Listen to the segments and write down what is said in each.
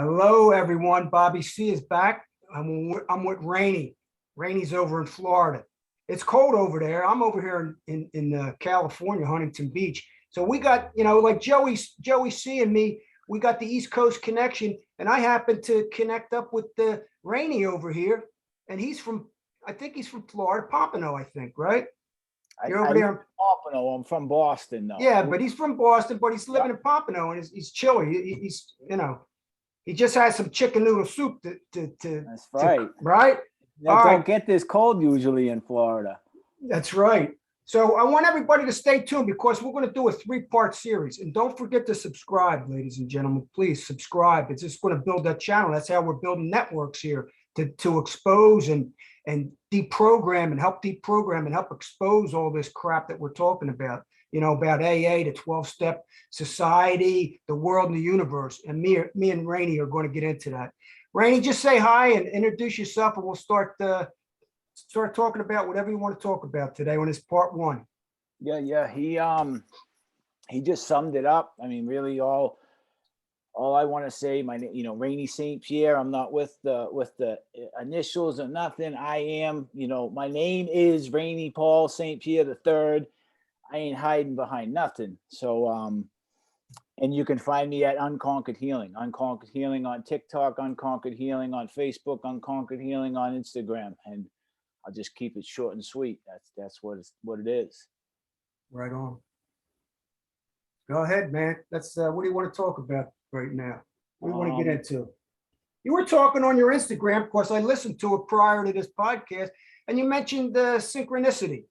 Hello, everyone. Bobby C is back. I'm with Rene. Rene's over in Florida. It's cold over there. I'm over here in California, Huntington Beach. So we got, like Joey C and me, we got the East Coast connection, and I happened to connect up with the Rene over here, and I think he's from Florida, Pompano, I think, right? You're over there. Pompano. I'm from Boston, though. Yeah, but he's from Boston, but he's living in Pompano, and he's chilly. He just had some chicken noodle soup That's right. Right? Don't get this cold usually in Florida. That's right. So I want everybody to stay tuned because we're going to do a 3-part series. And don't forget to subscribe, ladies and gentlemen. Please subscribe. It's just going to build that channel. That's how we're building networks here to expose and deprogram and help expose all this crap that we're talking about. About AA, the 12-step society, the world and the universe. And me and Rene are going to get into that. Rene, just say hi and introduce yourself, and we'll start talking about whatever you want to talk about today on this part 1. Yeah. He just summed it up. I mean, really all I want to say, my name, Rene St. Pierre. I'm not with the initials or nothing. I am, my name is Rene Paul St. Pierre III. I ain't hiding behind nothing. So, and you can find me at Unconquered Healing on TikTok, Unconquered Healing on Facebook, Unconquered Healing on Instagram. And I'll just keep it short and sweet. That's what it is. Right on. Go ahead, man. That's what do you want to talk about right now? What do you want to get into? You were talking on your Instagram, of course. I listened to it prior to this podcast, and you mentioned synchronicity.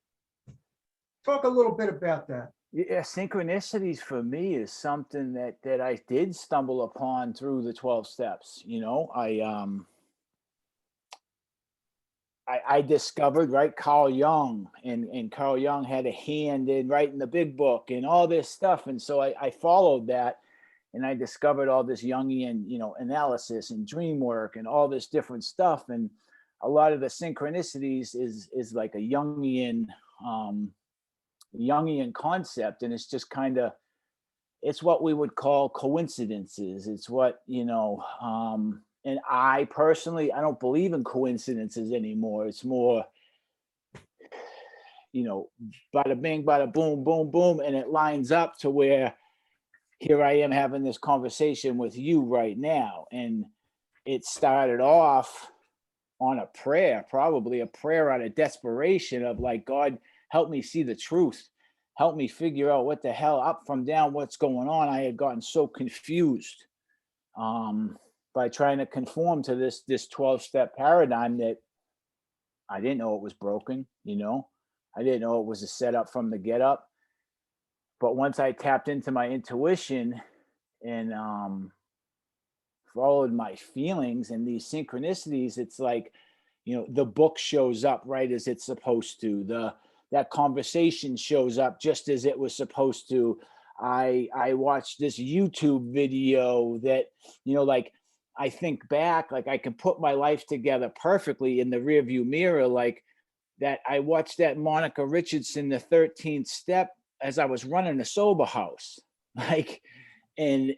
Talk a little bit about that. Yeah, synchronicities for me is something that I did stumble upon through the 12 steps. I discovered, right, Carl Jung, and Carl Jung had a hand in writing the big book and all this stuff. And so I followed that, and I discovered all this Jungian, analysis and dream work and all this different stuff. And a lot of the synchronicities is like a Jungian concept, and it's just it's what we would call coincidences. It's what and I personally, I don't believe in coincidences anymore. It's more bada bing, bada boom, boom, boom, and it lines up to where here I am having this conversation with you right now. And it started off on a prayer, probably a prayer out of desperation of like, God, help me see the truth. Help me figure out what the hell, up from down, what's going on. I had gotten so confused by trying to conform to this 12-step paradigm that I didn't know it was broken. I didn't know it was a setup from the get up. But once I tapped into my intuition and followed my feelings and these synchronicities, it's like, the book shows up right as it's supposed to. That conversation shows up just as it was supposed to. I watched this YouTube video that, like, I think back, like I can put my life together perfectly in the rearview mirror, like that. I watched that Monica Richardson, the 13th step, as I was running a sober house, like, and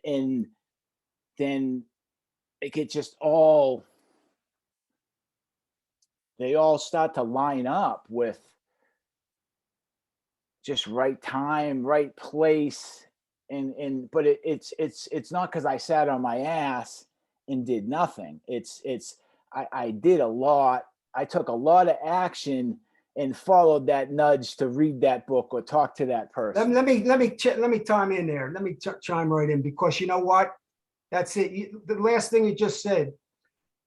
then like it just they all start to line up with just right time, right place. But it's not because I sat on my ass and did nothing. I did a lot. I took a lot of action and followed that nudge to read that book or talk to that person. Let me chime in there. Let me chime right in, because you know what? That's it. The last thing you just said,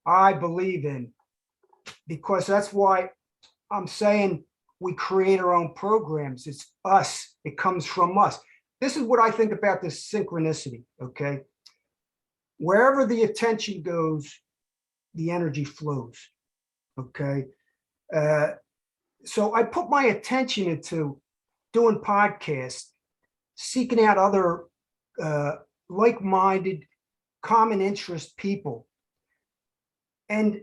I believe in, because that's why I'm saying we create our own programs. It's us. It comes from us. This is what I think about this synchronicity. Okay. Wherever the attention goes, the energy flows. Okay. So I put my attention into doing podcasts, seeking out other like-minded, common interest people. And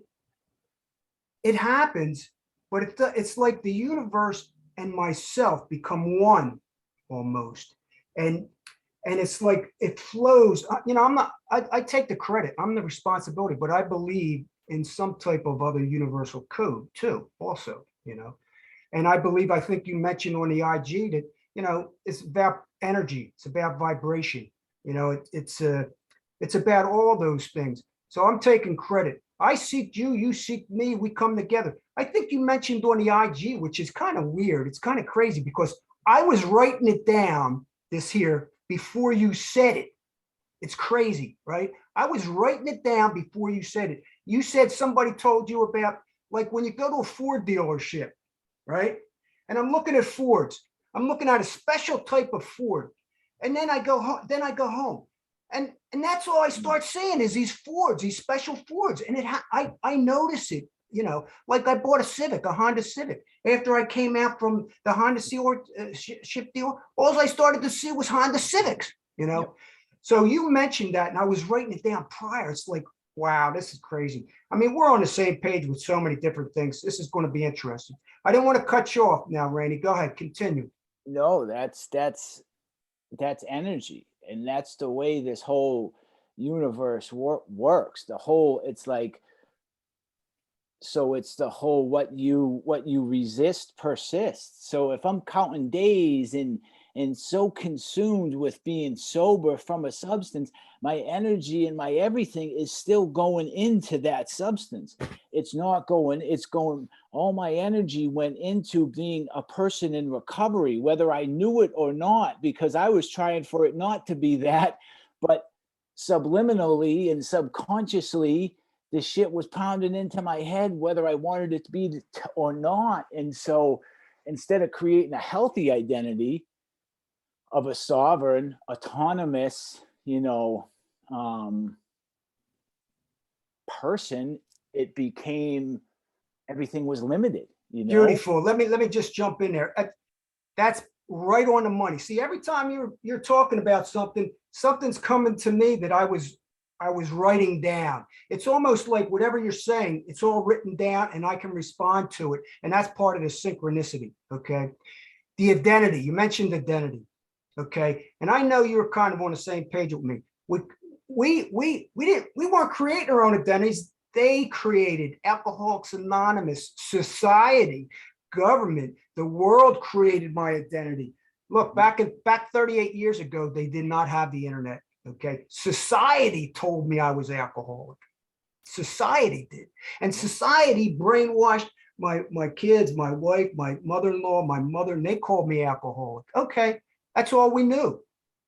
it happens, but it's like the universe and myself become one almost. And And it's like, it flows. You know, I take the credit. I'm the responsibility, but I believe in some type of other universal code too, also, you know. And I think you mentioned on the IG that, you know, it's about energy. It's about vibration. You know, it's about all those things. So I'm taking credit. I seek you, you seek me, we come together. I think you mentioned on the IG, which is kind of weird. It's kind of crazy because I was writing it down this here before you said it. It's crazy, right? I was writing it down before you said it. You said somebody told you about, like, when you go to a Ford dealership, right? And I'm looking at Fords. I'm looking at a special type of Ford. And then I go home. And that's all I start seeing is these Fords, these special Fords. And I notice it, you know, like I bought a Honda Civic. After I came out from the Honda ship deal, all I started to see was Honda Civics, you know. Yep. So you mentioned that, and I was writing it down prior. It's like, wow, this is crazy. I mean, we're on the same page with so many different things. This is going to be interesting. I didn't want to cut you off now, Rene. Go ahead, continue. No, that's energy. And that's the way this whole universe works. It's like, so it's the whole, what you resist persists. So if I'm counting days and so consumed with being sober from a substance, my energy and my everything is still going into that substance. It's not going, all my energy went into being a person in recovery, whether I knew it or not, because I was trying for it not to be that, but subliminally and subconsciously, the shit was pounding into my head, whether I wanted it to be or not. And so instead of creating a healthy identity of a sovereign, autonomous, you know, person, it became, everything was limited, you know. Beautiful. Let me just jump in there. That's right on the money. See, every time you're talking about something's coming to me that I was writing down. It's almost like whatever you're saying, it's all written down and I can respond to it. And that's part of the synchronicity. Okay. The identity, you mentioned identity. Okay. And I know you're kind of on the same page with me. We weren't creating our own identities. They created Alcoholics Anonymous, society, government, the world created my identity. Look, back 38 years ago, they did not have the internet. Okay. Society told me I was alcoholic. Society did. And society brainwashed my kids, my wife, my mother-in-law, my mother, and they called me alcoholic. Okay. That's all we knew.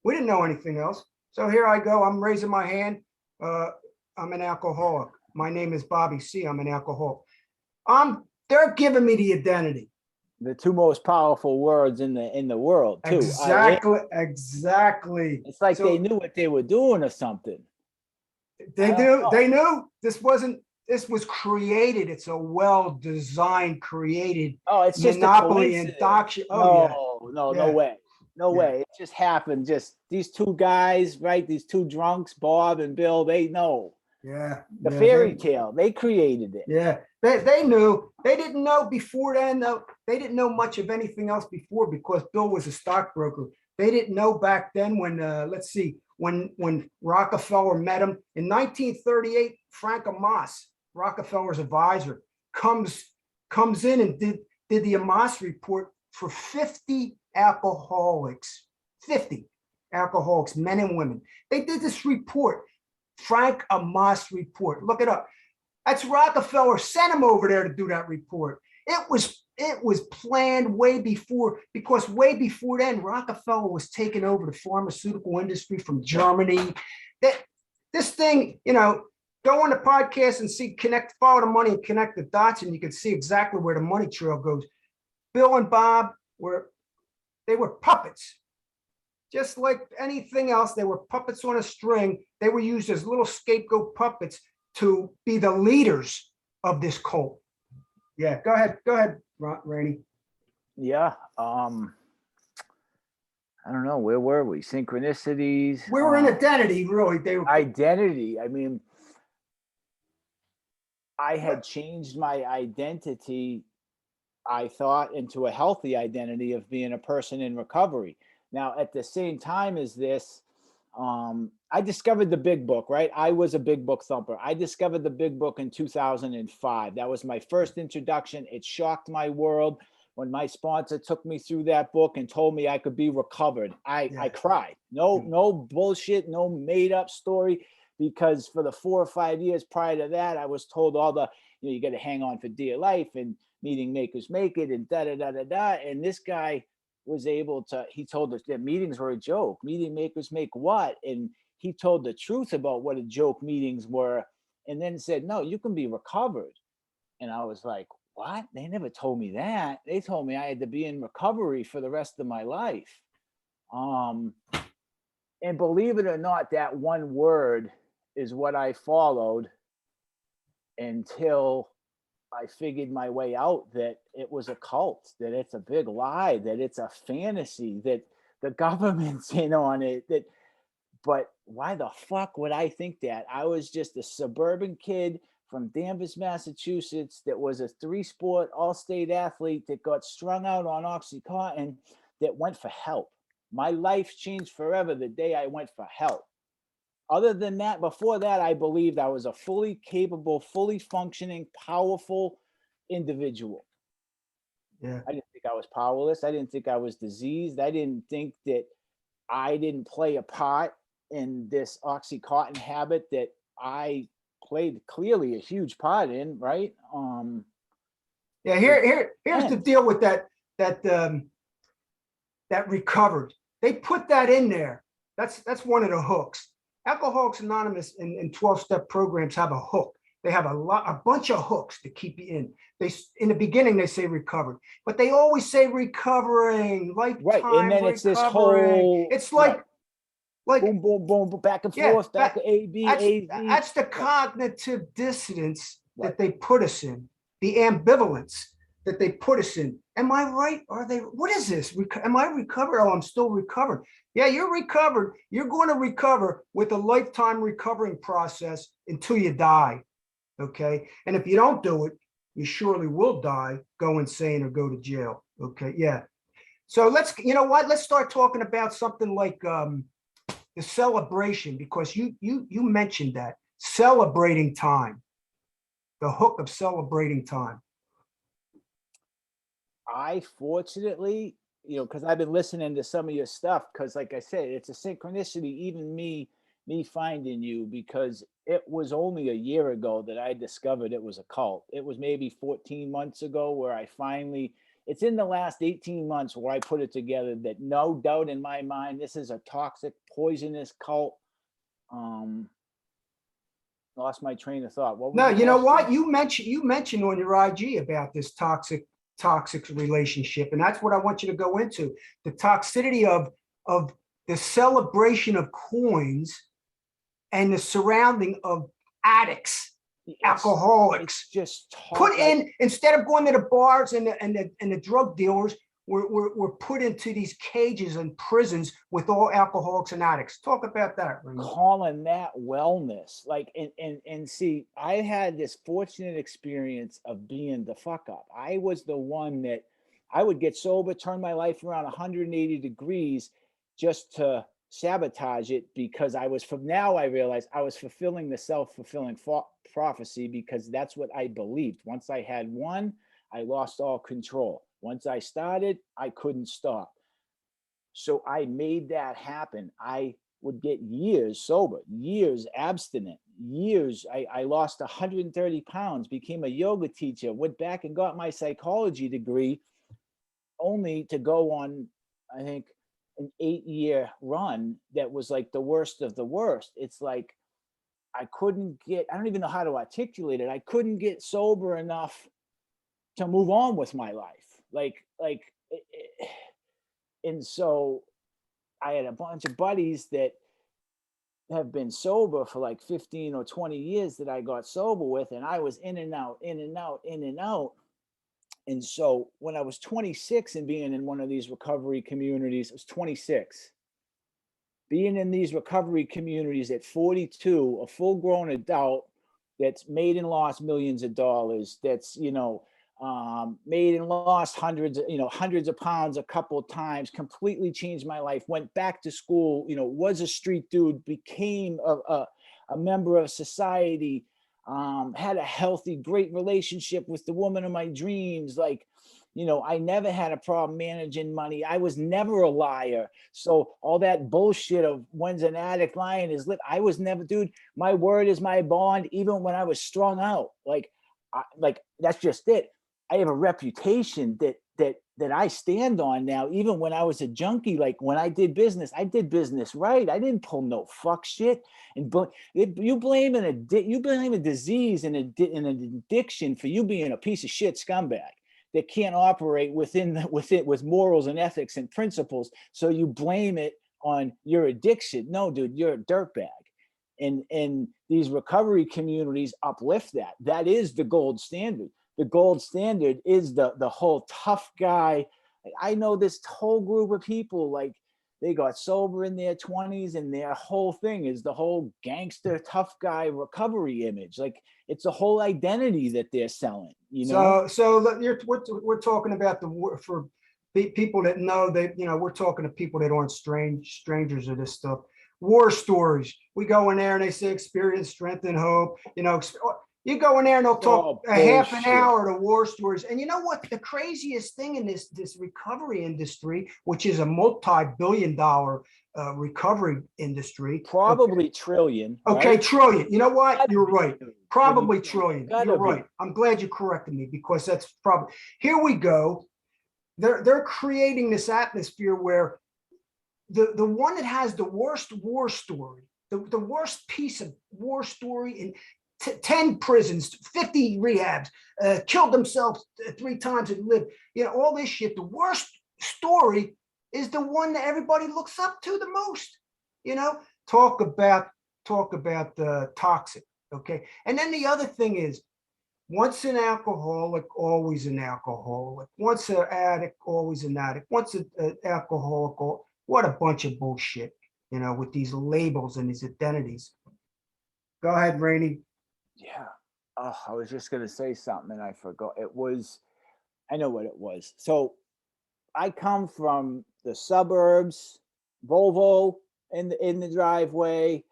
We didn't know anything else. So here I go. I'm raising my hand. I'm an alcoholic. My name is Bobby C. I'm an alcoholic. They're giving me the identity. The two most powerful words in the world, too. Exactly. It's like they knew what they were doing or something. They do. They knew this was created. It's a well-designed, created. Oh, it's just monopoly and doctrine. No way. No way. It just happened. Just these two guys, right? These two drunks, Bob and Bill, they know. Yeah. The fairy tale. They created it. Yeah. They knew. They didn't know before then, though. They didn't know much of anything else before because Bill was a stockbroker. They didn't know back then when, when Rockefeller met him in 1938, Frank Amos, Rockefeller's advisor, comes in and did the Amos report for 50 alcoholics, 50 alcoholics, men and women. They did this report, Frank Amos report. Look it up. That's Rockefeller sent him over there to do that report. It was planned way before, because way before then, Rockefeller was taking over the pharmaceutical industry from Germany. This thing, you know, go on the podcast and follow the money and connect the dots, and you can see exactly where the money trail goes. Bill and Bob were puppets. Just like anything else, they were puppets on a string. They were used as little scapegoat puppets to be the leaders of this cult. Yeah, go ahead, Rene. Yeah. I don't know. Where were we? Synchronicities. We were in identity, really. Identity. I mean, I had changed my identity, I thought, into a healthy identity of being a person in recovery. Now, at the same time as this, I discovered the big book, right? I was a big book thumper. I discovered the big book in 2005. That was my first introduction. It shocked my world. When my sponsor took me through that book and told me I could be recovered, I cried. No bullshit, no made up story, because for the 4 or 5 years prior to that, I was told all the, you got to hang on for dear life and meeting makers make it and da da da da da. And this guy was able to, he told us that meetings were a joke. Meeting makers make what? And he told the truth about what a joke meetings were, and then said, no, you can be recovered. And I was like, what? They never told me that. They told me I had to be in recovery for the rest of my life. And believe it or not, that one word is what I followed until I figured my way out, that it was a cult, that it's a big lie, that it's a fantasy, that the government's in on it, that, but why the fuck would I think that? I was just a suburban kid from Danvers, Massachusetts, that was a 3-sport all-state athlete that got strung out on Oxycontin, that went for help. My life changed forever the day I went for help. Other than that, before that, I believed I was a fully capable, fully functioning, powerful individual. Yeah. I didn't think I was powerless. I didn't think I was diseased. I didn't think that I didn't play a part in this Oxycontin habit that I played clearly a huge part in, right? Yeah, here's the deal with that recovered. They put that in there. That's one of the hooks. Alcoholics Anonymous and 12-step programs have a hook. They have a bunch of hooks to keep you in. In the beginning they say recovered, but they always say recovering, lifetime right. And then recovering. It's this whole, it's like boom, boom, boom, back and forth, back to A, B, A, B. That's the cognitive dissonance that they put us in, the ambivalence that they put us in. Am I right? What is this? Am I recovered? Oh, I'm still recovered. Yeah, you're recovered. You're going to recover with a lifetime recovering process until you die. Okay. And if you don't do it, you surely will die, go insane, or go to jail. Okay. Yeah. So let's start talking about something like the celebration, because you mentioned that celebrating time, the hook of celebrating time. I fortunately, because I've been listening to some of your stuff, because like I said, it's a synchronicity, even me finding you, because it was only a year ago that I discovered it was a cult. It was maybe 14 months ago where I finally, it's in the last 18 months where I put it together that no doubt in my mind, this is a toxic, poisonous cult. Lost my train of thought. No, you know what? You mentioned on your IG about this toxic relationship, and that's what I want you to go into, the toxicity of the celebration of coins and the surrounding of addicts, alcoholics. Just put in, instead of going to the bars and the drug dealers, we're put into these cages and prisons with all alcoholics and addicts. Talk about that, Rene. Calling that wellness. Like, and see, I had this fortunate experience of being the fuck up. I was the one that I would get sober, turn my life around 180 degrees just to sabotage it, because I realized I was fulfilling the self-fulfilling prophecy, because that's what I believed. Once I had one, I lost all control. Once I started, I couldn't stop. So I made that happen. I would get years sober, years abstinent, years. I lost 130 pounds, became a yoga teacher, went back and got my psychology degree, only to go on, I think, an 8-year run that was like the worst of the worst. It's like, I don't even know how to articulate it. I couldn't get sober enough to move on with my life. And so I had a bunch of buddies that have been sober for like 15 or 20 years that I got sober with, and I was in and out, in and out, in and out. And so when I was 26 and being in one of these recovery communities, I was 26. Being in these recovery communities at 42, a full-grown adult that's made and lost millions of dollars, that's, Made and lost hundreds of pounds a couple of times, completely changed my life, went back to school, was a street dude, became a member of society, had a healthy, great relationship with the woman of my dreams. Like, I never had a problem managing money. I was never a liar. So all that bullshit of when's an addict lying is lit. I was never, dude, my word is my bond, even when I was strung out. Like that's just it. I have a reputation that I stand on now. Even when I was a junkie, like when I did business right. I didn't pull no fuck shit. And you blame a disease and an addiction for you being a piece of shit scumbag that can't operate with morals and ethics and principles. So you blame it on your addiction. No, dude, you're a dirtbag. And these recovery communities uplift that. That is the gold standard. The gold standard is the whole tough guy. I know this whole group of people, like they got sober in their 20s and their whole thing is the whole gangster tough guy recovery image. Like it's a whole identity that they're selling, So we're talking about for people that know that, we're talking to people that aren't strangers of this stuff. War stories. We go in there and they say experience, strength, and hope. You go in there and they'll talk a half an hour to war stories. And you know what? The craziest thing in this recovery industry, which is a multi-billion-dollar recovery industry. Probably trillion. Okay, right? Trillion. You know what? You're right. Probably trillion. You're right. I'm glad you corrected me because that's probably. Here we go. They're creating this atmosphere where the one that has the worst war story, the worst piece of war story in 10 prisons, 50 rehabs, killed themselves 3 times and lived, all this shit. The worst story is the one that everybody looks up to the most, talk about the toxic. Okay. And then the other thing is, once an alcoholic, always an alcoholic. Once an addict, always an addict. Once an alcoholic, what a bunch of bullshit, with these labels and these identities. Go ahead, Rene. Yeah. Oh, I was just going to say something and I forgot. I know what it was. So I come from the suburbs, Volvo in the driveway,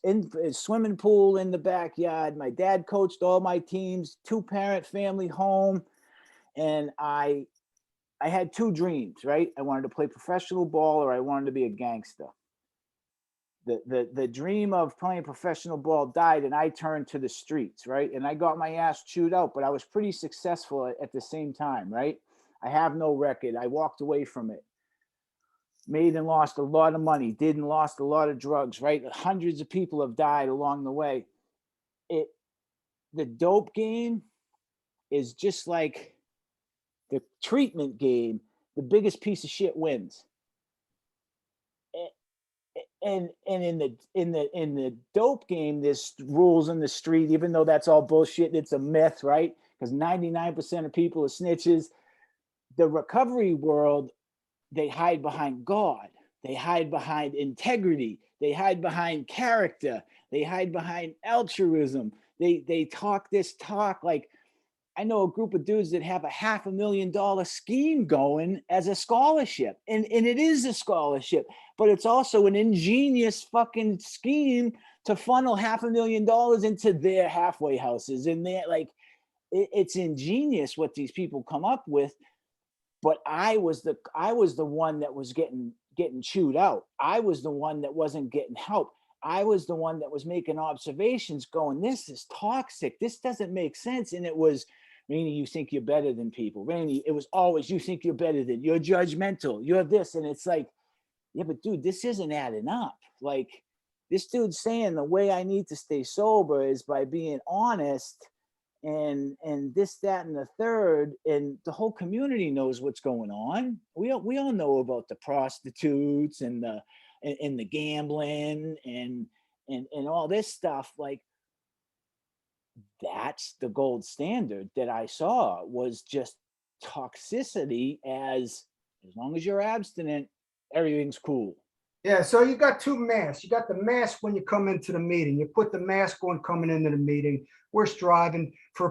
in a swimming pool in the backyard. My dad coached all my teams, 2-parent family home. And I had 2 dreams, right? I wanted to play professional ball or I wanted to be a gangster. The dream of playing professional ball died and I turned to the streets, right? And I got my ass chewed out, but I was pretty successful at the same time, right? I have no record. I walked away from it. Made and lost a lot of money, did and lost a lot of drugs, right? Hundreds of people have died along the way. The dope game is just like the treatment game. The biggest piece of shit wins. And in the dope game, there's rules in the street, even though that's all bullshit. It's a myth, right? Because 99% of people are snitches. The recovery world, they hide behind God. They hide behind integrity. They hide behind character. They hide behind altruism. They talk this talk like, I know a group of dudes that have a $500,000 scheme going as a scholarship. And it is a scholarship, but it's also an ingenious fucking scheme to funnel $500,000 into their halfway houses. And they're like, it's ingenious what these people come up with. But I was the one that was getting chewed out. I was the one that wasn't getting help. I was the one that was making observations going, this is toxic. This doesn't make sense. And it was, Rene, you think you're better than people. Rene, it was always, you think you're better than, you're judgmental, you're this. And it's like, yeah, but dude, this isn't adding up. Like this dude's saying the way I need to stay sober is by being honest and this, that, and the third. And the whole community knows what's going on. We all know about the prostitutes and the gambling and all this stuff. Like, that's the gold standard that I saw, was just toxicity as long as you're abstinent, everything's cool. Yeah, so you got 2 masks. You got the mask when you come into the meeting. You put the mask on coming into the meeting. We're striving for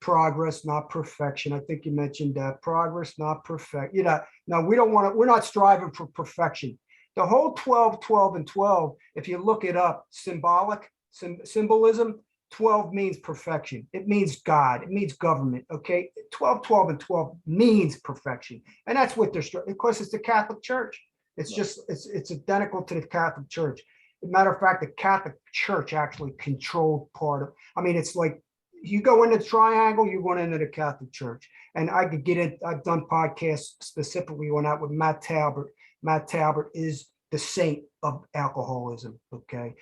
progress, not perfection. I think you mentioned that. Progress, not perfect. No, we don't want to, we're not striving for perfection. The whole 12, 12, and 12, if you look it up, symbolism, 12 means perfection. It means God. It means government. Okay. 12, 12, and 12 means perfection. And that's what they're, of course, it's the Catholic Church. It's just, it's identical to the Catholic Church. As a matter of fact, the Catholic Church actually controlled part of, I mean, it's like you go into the triangle, you're going into the Catholic Church. And I could get it. I've done podcasts specifically on that with Matt Talbert. Matt Talbert is the saint of alcoholism. Okay.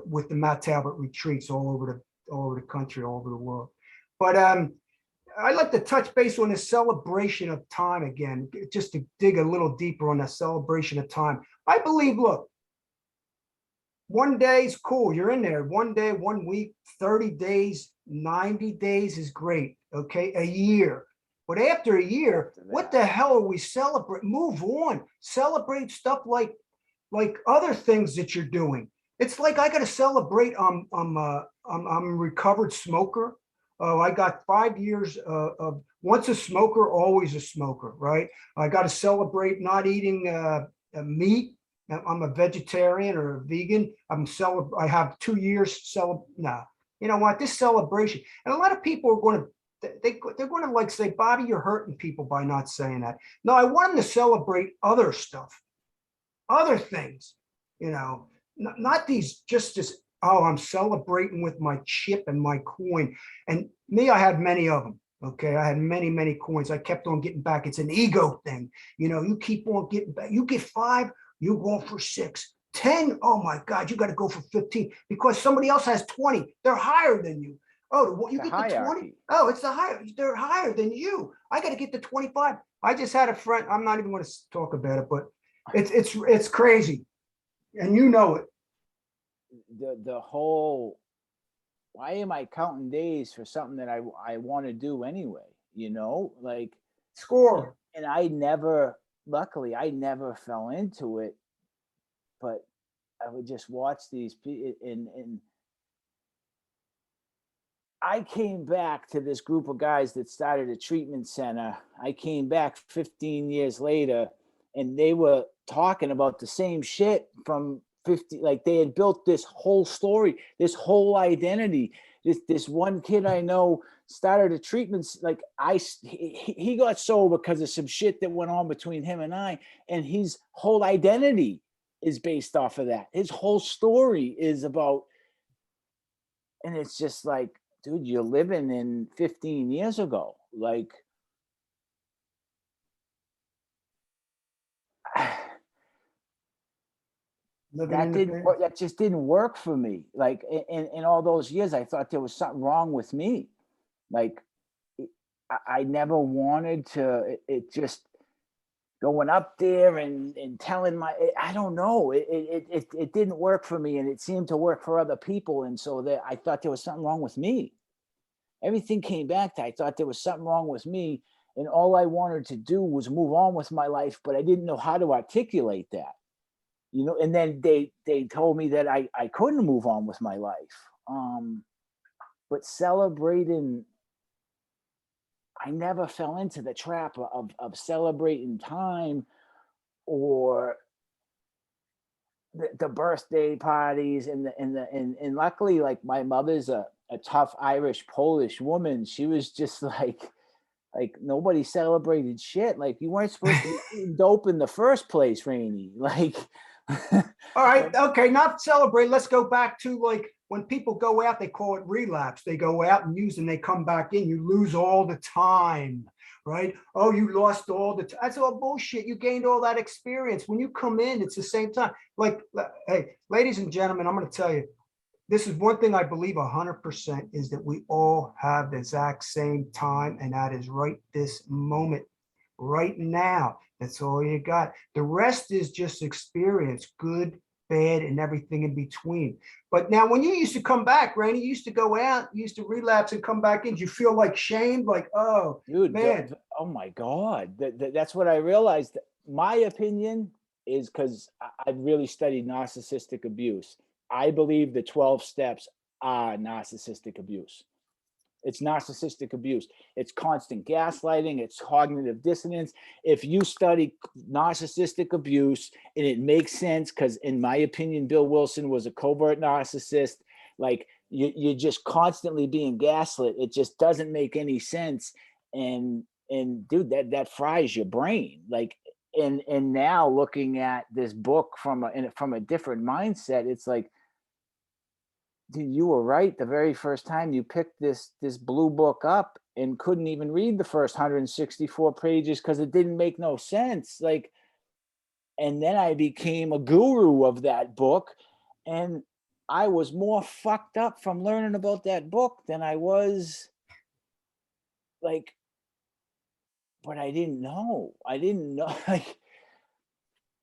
With the Matt Talbot retreats all over the country, all over the world. But I'd like to touch base on the celebration of time again, just to dig a little deeper on that celebration of time. I believe, look, one day is cool. You're in there. One day, 1 week, 30 days, 90 days is great. Okay. A year. But after a year, what the hell are we celebrating? Move on. Celebrate stuff like other things that you're doing. It's like I got to celebrate. I'm a recovered smoker. Oh, I got 5 years of once a smoker, always a smoker, right? I got to celebrate not eating meat. I'm a vegetarian or a vegan. I have 2 years. Nah, you know what? This celebration, and a lot of people are going to. They're going to like say, Bobby, you're hurting people by not saying that. No, I want them to celebrate other stuff, other things, not these just as, oh, I'm celebrating with my chip and my coin. And me, I had many of them. Okay. I had many, many coins. I kept on getting back. It's an ego thing. You keep on getting back. You get 5, you go for 6, 10. Oh my God, you got to go for 15 because somebody else has 20. They're higher than you. Oh, you get the 20. Oh, it's the higher. They're higher than you. I got to get the 25. I just had a friend. I'm not even going to talk about it, but it's crazy, and you know it. The whole, why am I counting days for something that I want to do anyway? Like score. And luckily, I never fell into it, but I would just watch these people and I came back to this group of guys that started a treatment center. I came back 15 years later and they were talking about the same shit from 50, like they had built this whole story, this whole identity. This one kid I know started a treatment, like he got sober because of some shit that went on between him and I, and his whole identity is based off of that. His whole story is about, and it's just like, dude, you're living in 15 years ago. Like, that just didn't work for me. Like in all those years, I thought there was something wrong with me. Like I never wanted to, it just going up there and telling I don't know, it didn't work for me, and it seemed to work for other people. And so that I thought there was something wrong with me. Everything came back to, I thought there was something wrong with me, and all I wanted to do was move on with my life, but I didn't know how to articulate that, and then they told me that I couldn't move on with my life. But celebrating, I never fell into the trap of celebrating time or the birthday parties and luckily, like, my mother's a tough Irish Polish woman. She was just like nobody celebrated shit. Like, you weren't supposed to be eating dope in the first place, Rene. Like, all right, okay, not celebrate. Let's go back to, like, when people go out, they call it relapse. They go out and use and they come back in. You lose all the time, right? Oh, you lost all the time. That's all bullshit. You gained all that experience. When you come in, it's the same time. Like, hey, ladies and gentlemen, I'm going to tell you, this is one thing I believe 100% is that we all have the exact same time, and that is right this moment, right now. That's all you got. The rest is just experience, good, bad, and everything in between. But now, when you used to come back, Rene, you used to go out, you used to relapse and come back in. Do you feel like shamed? Like, oh, dude, man. Oh my God. That's what I realized. My opinion is, because I've really studied narcissistic abuse. I believe the 12 steps are narcissistic abuse. It's narcissistic abuse. It's constant gaslighting. It's cognitive dissonance. If you study narcissistic abuse, and it makes sense, because in my opinion, Bill Wilson was a covert narcissist. Like you're just constantly being gaslit. It just doesn't make any sense. And dude, that fries your brain. Like, and now looking at this book from a different mindset, it's like, dude, you were right the very first time you picked this blue book up and couldn't even read the first 164 pages because it didn't make no sense. Like, and then I became a guru of that book, and I was more fucked up from learning about that book than I was, like, but I didn't know. Like,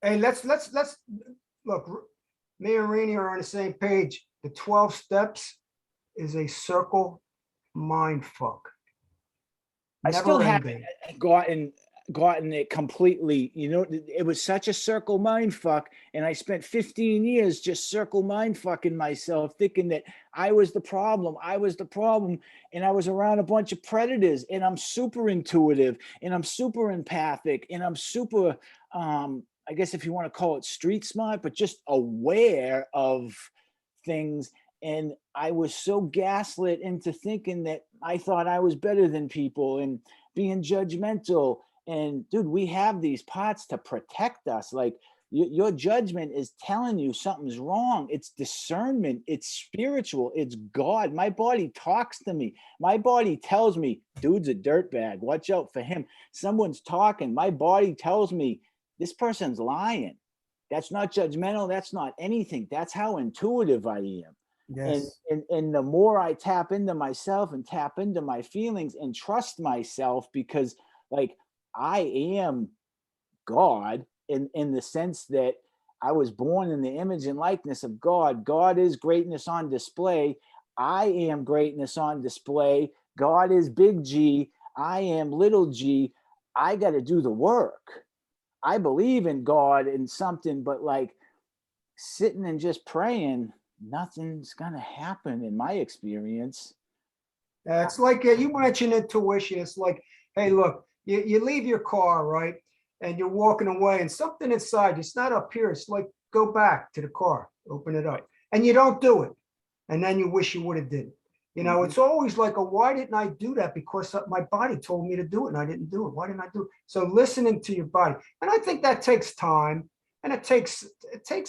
Hey, let's look. Me and Rene are on the same page. The 12 steps is a circle mind fuck. I still Never haven't ending. gotten it completely. You know, it was such a circle mind fuck, and I spent 15 years just circle mind fucking myself, thinking that I was the problem. And I was around a bunch of predators, and I'm super intuitive, and I'm super empathic, and I'm super, I guess if you want to call it street smart, but just aware of things. And I was so gaslit into thinking that I thought I was better than people, and being judgmental. And dude, we have these parts to protect us. Like, your judgment is telling you something's wrong. It's discernment. It's spiritual. It's God. My body talks to me. My body tells me, dude's a dirtbag. Watch out for him. Someone's talking. My body tells me, this person's lying. That's not judgmental. That's not anything. That's how intuitive I am. Yes. And the more I tap into myself and tap into my feelings and trust myself, because like I am God in the sense that I was born in the image and likeness of God. God is greatness on display. I am greatness on display. God is big G. I am little g. I got to do the work. I believe in God and something, but like sitting and just praying, nothing's going to happen in my experience. It's like you mentioned intuition. It's like, hey, look, you leave your car, right? And you're walking away, and something inside, it's not up here. It's like, go back to the car, open it up. And you don't do it. And then you wish you would have did it. You know, it's always like, why didn't I do that? Because my body told me to do it and I didn't do it. Why didn't I do it? So listening to your body. And I think that takes time. And it takes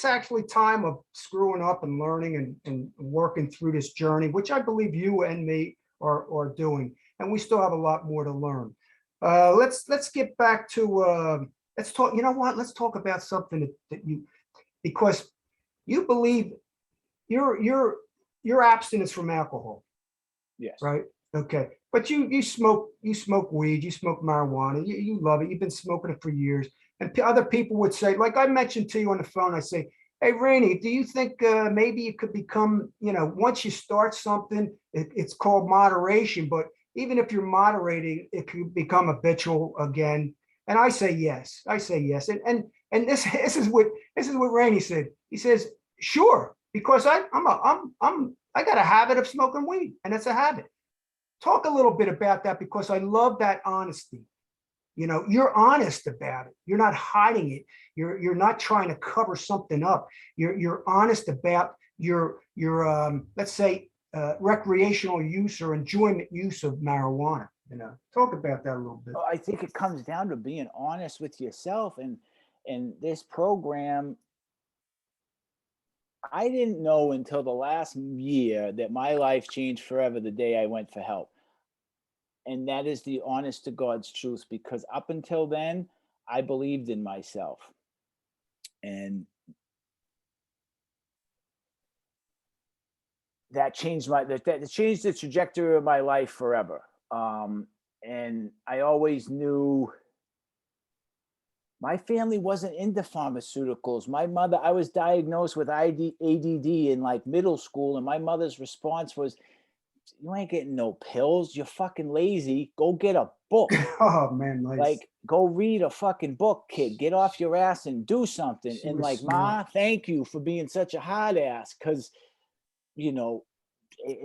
actually time of screwing up and learning and working through this journey, which I believe you and me are doing. And we still have a lot more to learn. Let's get back to let's talk. You know what? Let's talk about something that you, because you believe your abstinence from alcohol. Yes. Right. Okay. But you smoke weed, you smoke marijuana, you love it. You've been smoking it for years. And other people would say, like I mentioned to you on the phone, I say, hey, Rene, do you think maybe you could become, you know, once you start something, it's called moderation, but even if you're moderating, it could become habitual again. And I say yes. And this is what Rene said. He says, sure, because I got a habit of smoking weed, and it's a habit. Talk a little bit about that, because I love that honesty. You know, you're honest about it. You're not hiding it. You're not trying to cover something up. You're honest about your let's say recreational use or enjoyment use of marijuana. You know, talk about that a little bit. I think it comes down to being honest with yourself, and this program, I didn't know until the last year that my life changed forever the day I went for help. And that is the honest to God's truth, because up until then, I believed in myself. And that changed that changed the trajectory of my life forever. And I always knew my family wasn't into pharmaceuticals. My mother, I was diagnosed with ADD in like middle school, and my mother's response was, you ain't getting no pills. You're fucking lazy. Go get a book. Oh man, nice. Like, go read a fucking book, kid. Get off your ass and do something. She and was like, smart. Ma, thank you for being such a hard ass. Cause, you know,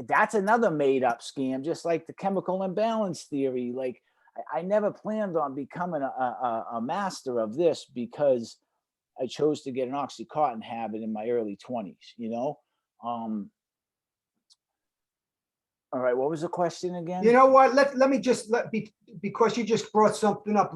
that's another made up scam, just like the chemical imbalance theory. Like I never planned on becoming a master of this because I chose to get an Oxycontin habit in my early 20s, you know? All right, what was the question again? You know what? Let me just because you just brought something up.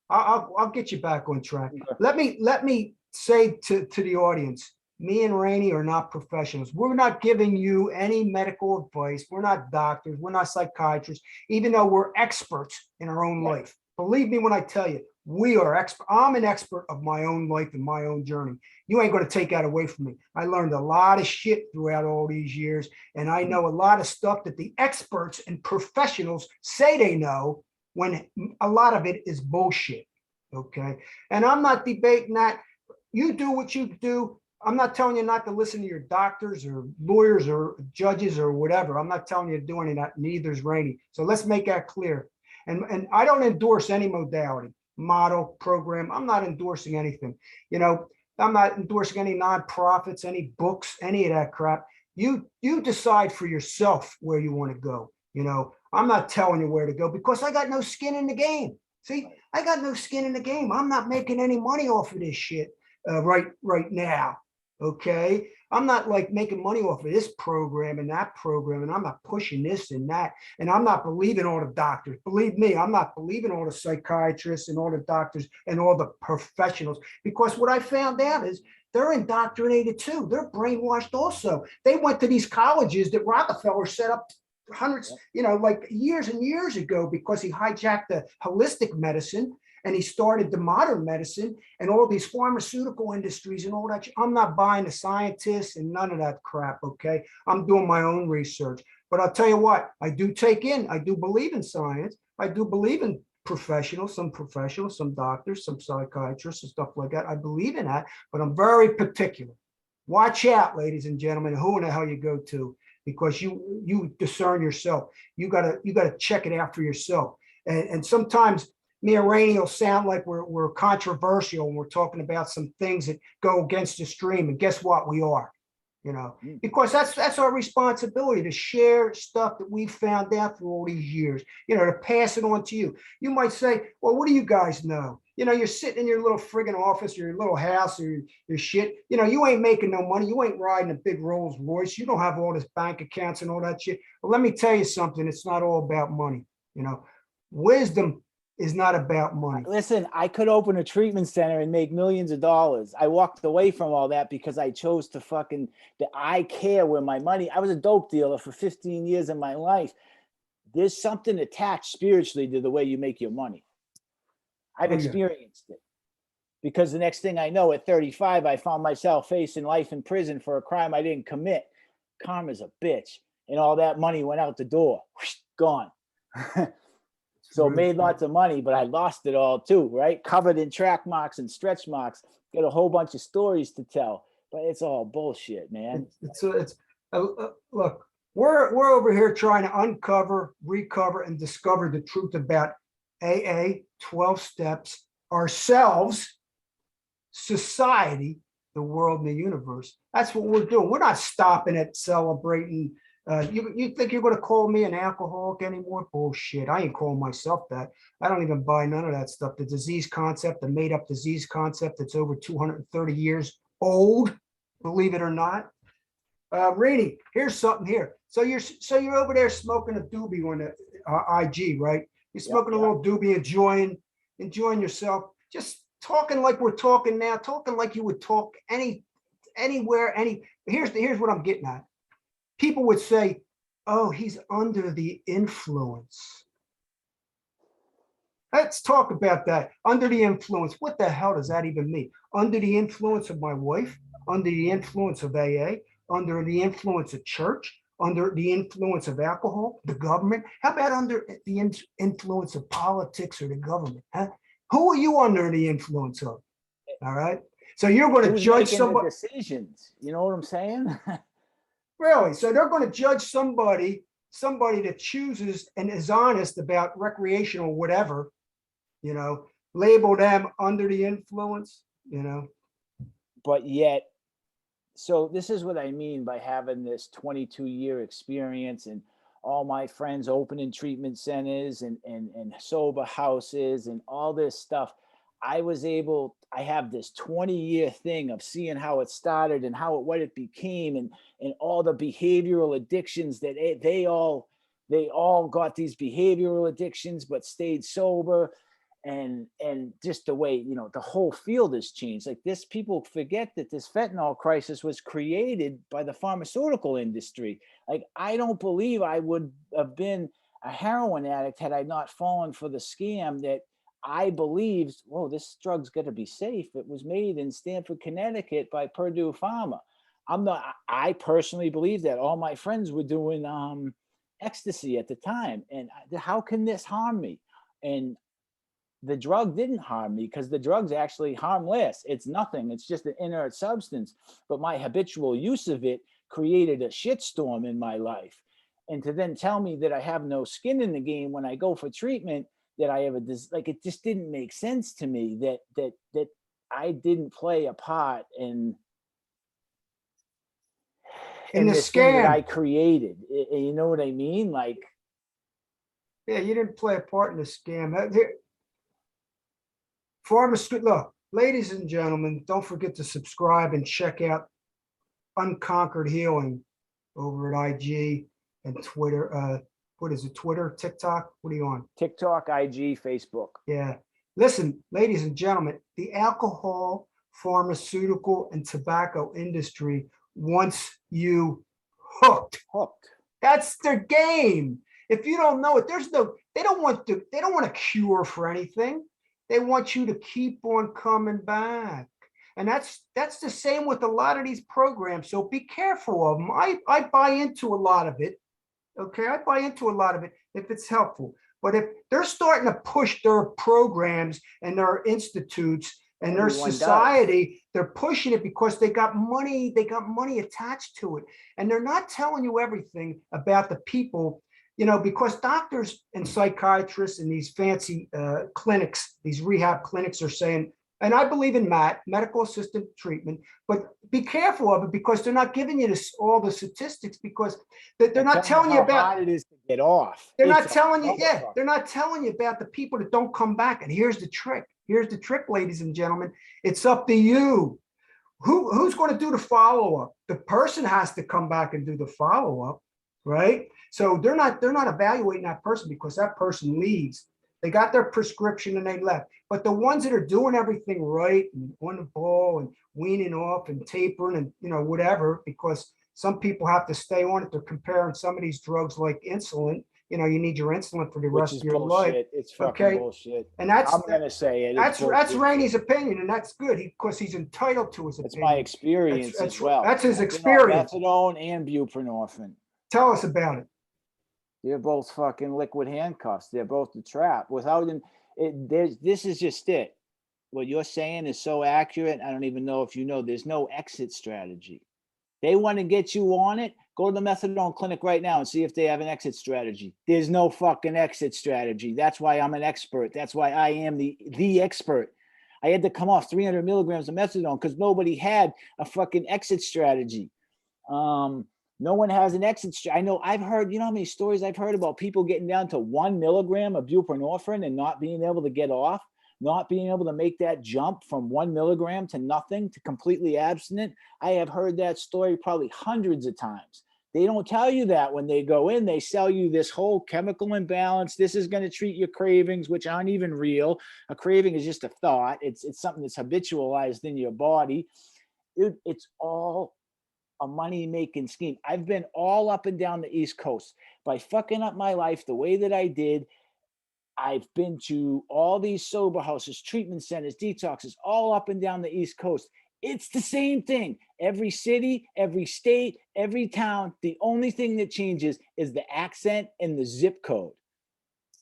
I'll get you back on track. Okay. Let me say to the audience, me and Rene are not professionals. We're not giving you any medical advice. We're not doctors. We're not psychiatrists, even though we're experts in our own life. Believe me when I tell you, we are expert. I'm an expert of my own life and my own journey. You ain't going to take that away from me. I learned a lot of shit throughout all these years, and I know a lot of stuff that the experts and professionals say they know, when a lot of it is bullshit. Okay. And I'm not debating that. You do what you do. I'm not telling you not to listen to your doctors or lawyers or judges or whatever. I'm not telling you to do any of that. Neither is Rene. So let's make that clear. And I don't endorse any modality, model, program. I'm not endorsing anything. You know, I'm not endorsing any nonprofits, any books, any of that crap. You decide for yourself where you want to go. You know, I'm not telling you where to go because I got no skin in the game. See, I got no skin in the game. I'm not making any money off of this shit right now. Okay. I'm not like making money off of this program and that program, and I'm not pushing this and that. And I'm not believing all the doctors. Believe me, I'm not believing all the psychiatrists and all the doctors and all the professionals, because what I found out is they're indoctrinated too. They're brainwashed also. They went to these colleges that Rockefeller set up hundreds, you know, like years and years ago, because he hijacked the holistic medicine and he started the modern medicine and all these pharmaceutical industries and all that. I'm not buying the scientists and none of that crap. Okay. I'm doing my own research, but I'll tell you what, I do believe in science. I do believe in professionals, some doctors, some psychiatrists and stuff like that. I believe in that, but I'm very particular. Watch out, ladies and gentlemen, who in the hell you go to, because you discern yourself. You gotta check it out for yourself. And sometimes me and Rene will sound like we're controversial and we're talking about some things that go against the stream. And guess what? We are, you know, because that's our responsibility, to share stuff that we found out through all these years, you know, to pass it on to you. You might say, well, what do you guys know? You know, you're sitting in your little friggin' office, or your little house, or your shit. You know, you ain't making no money. You ain't riding a big Rolls Royce. You don't have all this bank accounts and all that shit. But let me tell you something. It's not all about money. You know, wisdom is not about money. Listen, I could open a treatment center and make millions of dollars. I walked away from all that because I chose to I care where my money. I was a dope dealer for 15 years of my life. There's something attached spiritually to the way you make your money. I've experienced it, because the next thing I know, at 35, I found myself facing life in prison for a crime I didn't commit. Karma's a bitch. And all that money went out the door. Whoosh, gone. So made lots of money, but I lost it all too, right? Covered in track marks and stretch marks. Got a whole bunch of stories to tell, but it's all bullshit, man. Look, we're over here trying to uncover, recover, and discover the truth about AA, 12 steps, ourselves, society, the world, and the universe. That's what we're doing. We're not stopping at celebrating. You think you're going to call me an alcoholic anymore? Bullshit. I ain't calling myself that. I don't even buy none of that stuff. The disease concept, the made up disease concept that's over 230 years old, believe it or not. Rene, here's something here. So you're over there smoking a doobie on the IG, right? You're smoking a little doobie, enjoying yourself, just talking like we're talking now, talking like you would talk anywhere. Here's what I'm getting at. People would say, oh, he's under the influence. Let's talk about that. Under the influence. What the hell does that even mean? Under the influence of my wife, under the influence of AA, under the influence of church, under the influence of alcohol, the government. How about under the influence of politics or the government? Huh? Who are you under the influence of? All right. So you're going to judge somebody. Decisions. You know what I'm saying? Really? So they're going to judge somebody that chooses and is honest about recreational whatever, you know, label them under the influence, you know. But yet so this is what I mean by having this 22-year experience and all my friends opening treatment centers and sober houses and all this stuff. I have this 20-year thing of seeing how it started and what it became, and all the behavioral addictions that they all got these behavioral addictions but stayed sober. And just the way, the whole field has changed. Like this, people forget that this fentanyl crisis was created by the pharmaceutical industry. Like, I don't believe I would have been a heroin addict had I not fallen for the scam that I believed, whoa, this drug's got to be safe. It was made in Stamford, Connecticut by Purdue Pharma. I personally believe that. All my friends were doing ecstasy at the time. And how can this harm me? And the drug didn't harm me because the drug's actually harmless. It's nothing. It's just an inert substance. But my habitual use of it created a shitstorm in my life. And to then tell me that I have no skin in the game when I go for treatment, that I have it just didn't make sense to me that I didn't play a part in the this thing that I scam. created. You know what I mean? Like, Yeah, you didn't play a part in the scam. Look, ladies and gentlemen, don't forget to subscribe and check out Unconquered Healing over at IG and Twitter. What is it? Twitter, TikTok? What are you on? TikTok, IG, Facebook. Yeah. Listen, ladies and gentlemen, the alcohol, pharmaceutical, and tobacco industry wants you hooked. That's their game. If you don't know it, they don't want a cure for anything. They want you to keep on coming back. And that's the same with a lot of these programs. So be careful of them. I buy into a lot of it. Okay, I buy into a lot of it if it's helpful. But if they're starting to push their programs and their institutes and their society, they're pushing it because they got money attached to it. And they're not telling you everything about the people, because doctors and psychiatrists and these fancy clinics, these rehab clinics are saying, and I believe in medical assisted treatment, but be careful of it because they're not giving you all the statistics because they're not telling you about how hard it is to get off. They're not telling you, they're not telling you about the people that don't come back. And here's the trick. Here's the trick, ladies and gentlemen. It's up to you. Who's going to do the follow-up? The person has to come back and do the follow-up, right? So they're not evaluating that person because that person leaves. They got their prescription and they left. But the ones that are doing everything right and on the ball and weaning off and tapering and whatever, because some people have to stay on it. They're comparing some of these drugs like insulin. You need your insulin for the rest of your life. It's fucking bullshit. And I'm gonna say it. That's Rene's opinion, and that's good because he's entitled to his opinion. It's my experience as well. That's his experience. Methadone and buprenorphine. Tell us about it. They're both fucking liquid handcuffs. They're both the trap. Without them, this is just it. What you're saying is so accurate. I don't even know if you know. There's no exit strategy. They want to get you on it. Go to the methadone clinic right now and see if they have an exit strategy. There's no fucking exit strategy. That's why I'm an expert. That's why I am the expert. I had to come off 300 milligrams of methadone because nobody had a fucking exit strategy. No one has an exit strategy. I know I've heard, how many stories I've heard about people getting down to 1 milligram of buprenorphine and not being able to get off, not being able to make that jump from 1 milligram to nothing, to completely abstinent. I have heard that story probably hundreds of times. They don't tell you that when they go in. They sell you this whole chemical imbalance. This is going to treat your cravings, which aren't even real. A craving is just a thought. It's something that's habitualized in your body. It's all a money-making scheme. I've been all up and down the East Coast. By fucking up my life the way that I did, I've been to all these sober houses, treatment centers, detoxes, all up and down the East Coast. It's the same thing. Every city, every state, every town, the only thing that changes is the accent and the zip code.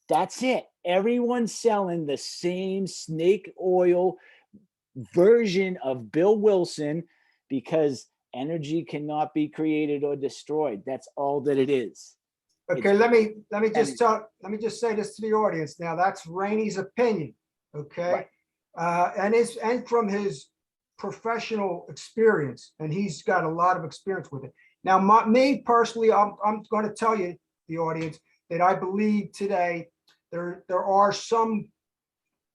That's it. Everyone's selling the same snake oil version of Bill Wilson because energy cannot be created or destroyed. That's all that it is. Okay, let me just say this to the audience now. That's Rene's opinion. Okay. Right. And from his professional experience, and he's got a lot of experience with it. Now, me personally, I'm going to tell you, the audience, that I believe today there are some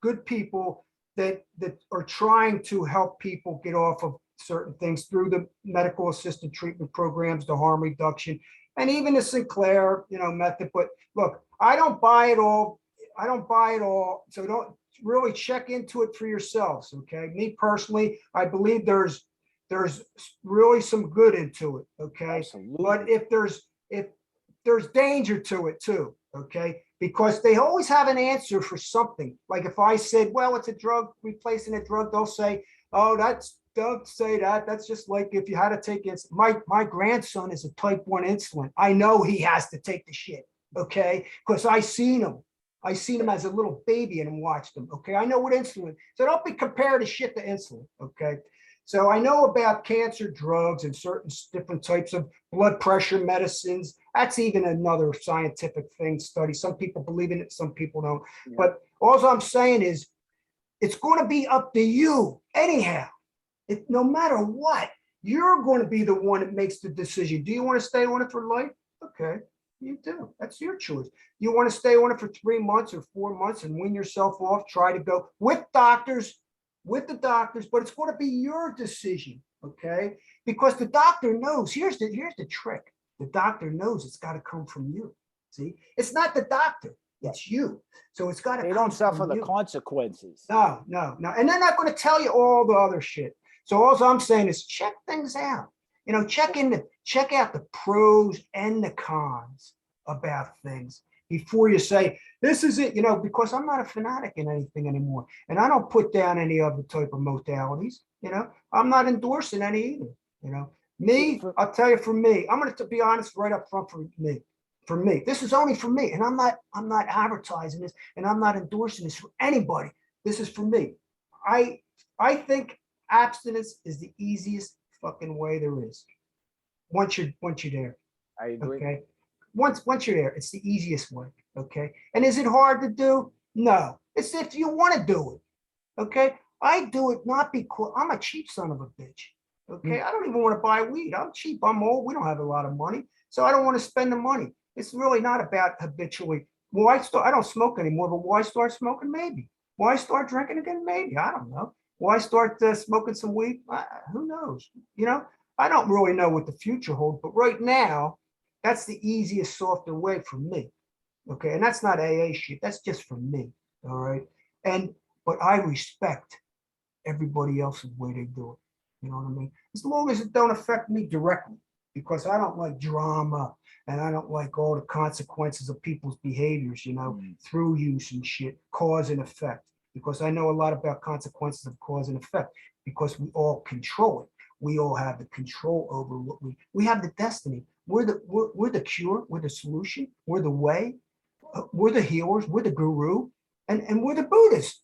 good people that are trying to help people get off of certain things through the medical assisted treatment programs, the harm reduction, and even the Sinclair, method. But look, I don't buy it all. So don't really check into it for yourselves. Okay. Me personally, I believe there's really some good into it. Okay. Absolutely. But if there's danger to it too. Okay. Because they always have an answer for something. Like if I said, well, it's a drug replacing a drug, they'll say, oh, don't say that. That's just like if you had to take it. My grandson is a type 1 insulin. I know he has to take the shit. Okay. Because I seen him as a little baby and watched him. Okay. I know what insulin. So don't be comparing the shit to insulin. Okay. So I know about cancer drugs and certain different types of blood pressure medicines. That's even another scientific thing, study. Some people believe in it, some people don't. Yeah. But all I'm saying is it's going to be up to you anyhow. No matter what, you're going to be the one that makes the decision. Do you want to stay on it for life? Okay, you do. That's your choice. You want to stay on it for 3 months or 4 months and wean yourself off, try to go with the doctors, but it's going to be your decision, okay? Because the doctor knows, here's the trick. The doctor knows it's got to come from you. See, it's not the doctor, it's you. So it's got to. They don't suffer the consequences. No. And they're not going to tell you all the other shit. So all I'm saying is check things out. Check out the pros and the cons about things before you say, this is it, because I'm not a fanatic in anything anymore. And I don't put down any other type of modalities, I'm not endorsing any either, Me, I'll tell you, for me, I'm going to be honest right up front for me, this is only for me. And I'm not advertising this and I'm not endorsing this for anybody. This is for me. I think abstinence is the easiest fucking way there is. Once you're there. I agree. Okay. Once you're there, it's the easiest way. Okay. And is it hard to do? No. It's if you want to do it. Okay. I do it not because I'm a cheap son of a bitch. Okay. I don't even want to buy weed. I'm cheap. I'm old. We don't have a lot of money. So I don't want to spend the money. It's really not about habitually. Well, I don't smoke anymore, but why start smoking? Maybe. Why start drinking again? Maybe. I don't know. Why start smoking some weed? Who knows? I don't really know what the future holds, but right now, that's the easiest, softer way for me. Okay. And that's not AA shit. That's just for me. All right. But I respect everybody else's way they do it. You know what I mean? As long as it don't affect me directly, because I don't like drama and I don't like all the consequences of people's behaviors, through use and shit, cause and effect. Because I know a lot about consequences of cause and effect, because we all control it. We all have the control over what we have the destiny. We're the cure, we're the solution, we're the way, we're the healers, we're the guru, and we're the Buddhists.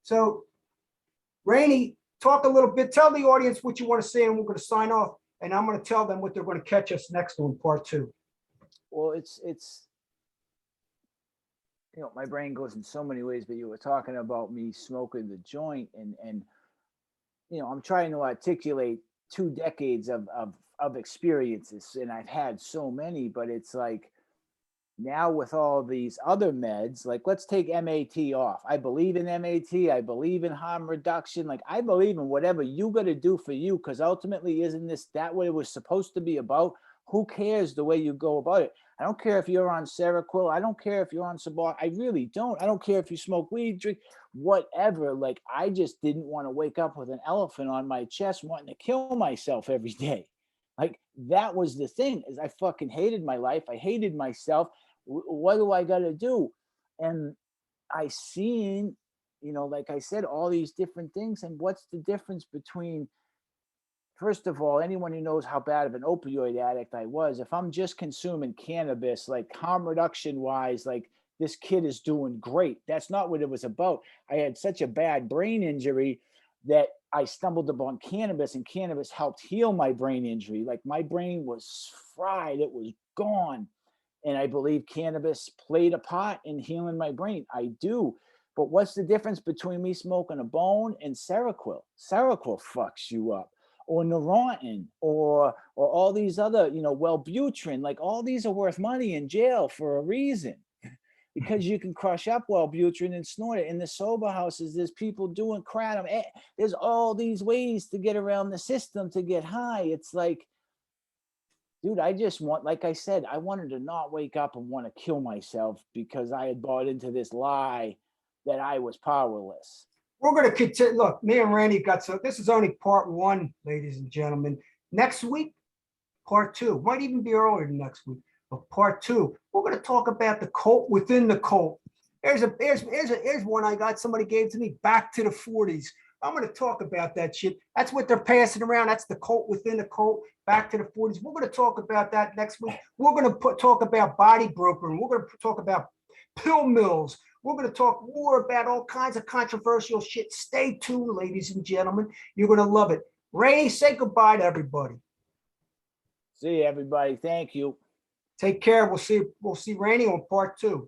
So, Rene, talk a little bit, tell the audience what you want to say, and we're going to sign off, and I'm going to tell them what they're going to catch us next on part 2. Well, it's my brain goes in so many ways, but you were talking about me smoking the joint, and I'm trying to articulate 2 decades of experiences, and I've had so many, but it's like now with all these other meds, like let's take MAT off. I believe in MAT. I believe in harm reduction. Like I believe in whatever you got to do for you, because ultimately isn't that what it was supposed to be about? Who cares the way you go about it? I don't care if you're on Seroquel. I don't care if you're on Suboxone. I really don't. I don't care if you smoke weed, drink, whatever. Like, I just didn't want to wake up with an elephant on my chest wanting to kill myself every day. Like, that was the thing, is I fucking hated my life. I hated myself. What do I got to do? And I seen, like I said, all these different things. And what's the difference between, first of all, anyone who knows how bad of an opioid addict I was, if I'm just consuming cannabis, like harm reduction wise, like this kid is doing great. That's not what it was about. I had such a bad brain injury that I stumbled upon cannabis, and cannabis helped heal my brain injury. Like my brain was fried. It was gone. And I believe cannabis played a part in healing my brain. I do. But what's the difference between me smoking a bone and Seroquel? Seroquel fucks you up, or Neurontin, or all these other, you know, Wellbutrin. Like all these are worth money in jail for a reason, because you can crush up Wellbutrin and snort it. In the sober houses, there's people doing kratom. There's all these ways to get around the system to get high. It's like, dude, I just want, like I said, I wanted to not wake up and want to kill myself because I had bought into this lie that I was powerless. We're going to continue. Look, me and Randy got, so this is only part 1, ladies and gentlemen. Next week, part 2, might even be earlier than next week, but part 2, we're going to talk about the cult within the cult. Here's one I got, somebody gave to me, back to the 40s. I'm going to talk about that shit. That's what they're passing around. That's the cult within the cult, back to the 40s. We're going to talk about that next week. We're going to talk about body brokering. We're going to talk about pill mills. We're going to talk more about all kinds of controversial shit. Stay tuned, ladies and gentlemen. You're going to love it. Rene, say goodbye to everybody. See you, everybody. Thank you. Take care. We'll see Rene on part 2.